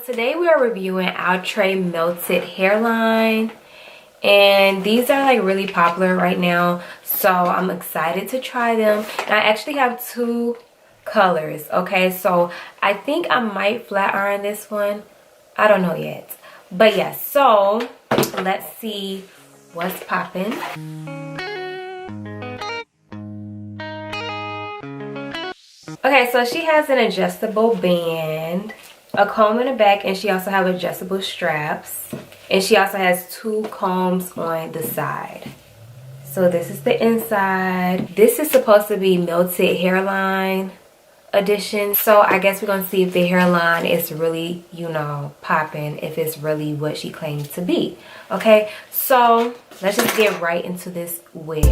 today we are reviewing Outre Melted Hairline, and these are like really popular right now, so I'm excited to try them. And I actually have two colors. Okay, so I think I might flat iron this one. I don't know yet, but yes, so let's see what's popping. Okay, so she has an adjustable band, a comb in the back, and she also has adjustable straps, and she also has two combs on the side. So this is the inside. This is supposed to be Melted Hairline edition, so I guess we're gonna see if the hairline is really, you know, popping, if it's really what she claims to be. Okay, so let's just get right into this wig.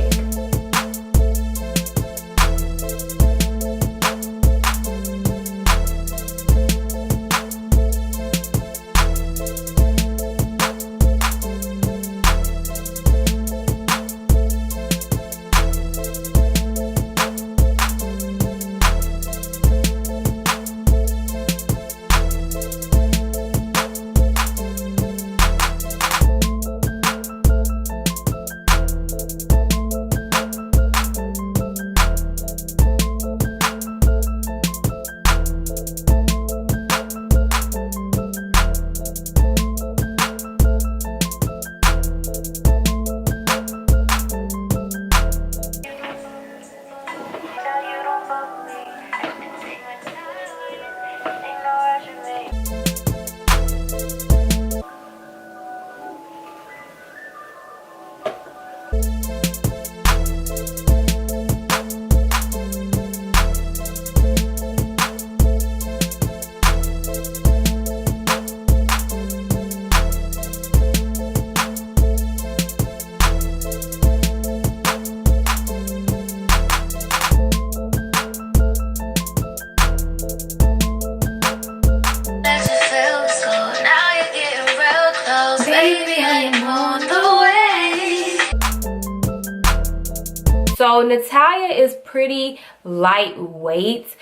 So Natalia is pretty lightweight.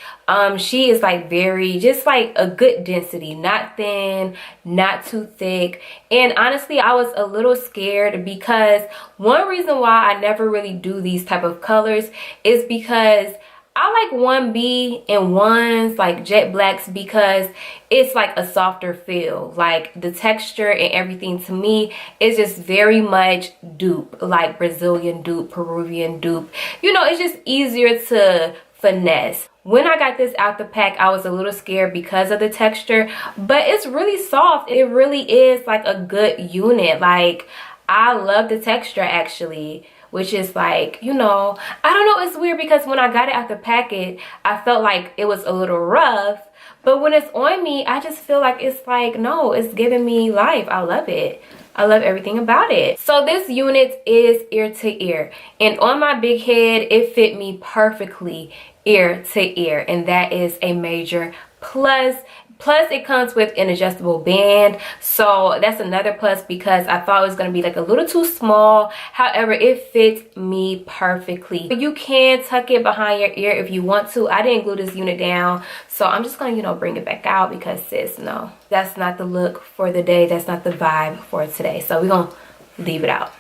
She is like very, just like a good density, not thin, not too thick. And honestly, I was a little scared because one reason why I never really do these type of colors is because I like 1B and 1s, like jet blacks, because it's like a softer feel. Like the texture and everything to me is just very much dupe, like Brazilian dupe, Peruvian dupe. You know, it's just easier to finesse. When I got this out the pack, I was a little scared because of the texture, but it's really soft. It really is like a good unit. Like, I love the texture actually, which is like, you know, I don't know, it's weird because when I got it out the packet, I felt like it was a little rough, but when it's on me, I just feel like it's like, no, it's giving me life. I love it. I love everything about it. So this unit is ear to ear, and on my big head, it fit me perfectly ear to ear, and that is a major plus. Plus, it comes with an adjustable band, so that's another plus because I thought it was going to be like a little too small. However, it fits me perfectly. You can tuck it behind your ear if you want to. I didn't glue this unit down, so I'm just going to, you know, bring it back out because, sis, no, that's not the look for the day. That's not the vibe for today, so we're going to leave it out.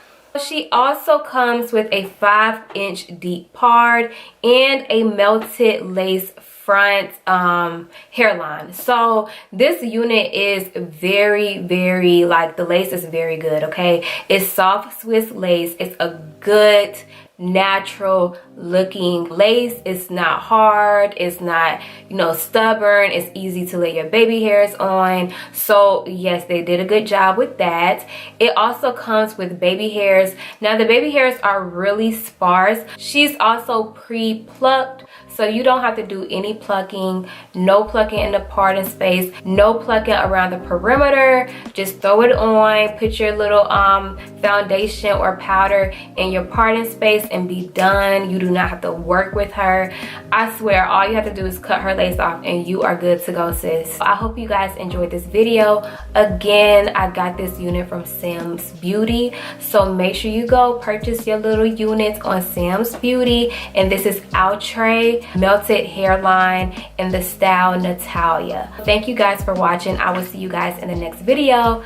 She also comes with a 5-inch deep pard and a melted lace front hairline. So this unit is very, like, the lace is very good. Okay, it's soft Swiss lace. It's a good natural looking lace. It's not hard, it's not, you know, stubborn. It's easy to lay your baby hairs on. So yes, they did a good job with that. It also comes with baby hairs. Now the baby hairs are really sparse. She's also pre-plucked, so you don't have to do any plucking. No plucking in the parting space, no plucking around the perimeter. Just throw it on, put your little foundation or powder in your parting space and be done. You do not have to work with her. I swear, all you have to do is cut her lace off and you are good to go, sis. I hope you guys enjoyed this video. Again, I got this unit from Samsbeauty, so make sure you go purchase your little units on Samsbeauty. And this is Outre melted hairline in the style Natalia. Thank you guys for watching. I will see you guys in the next video.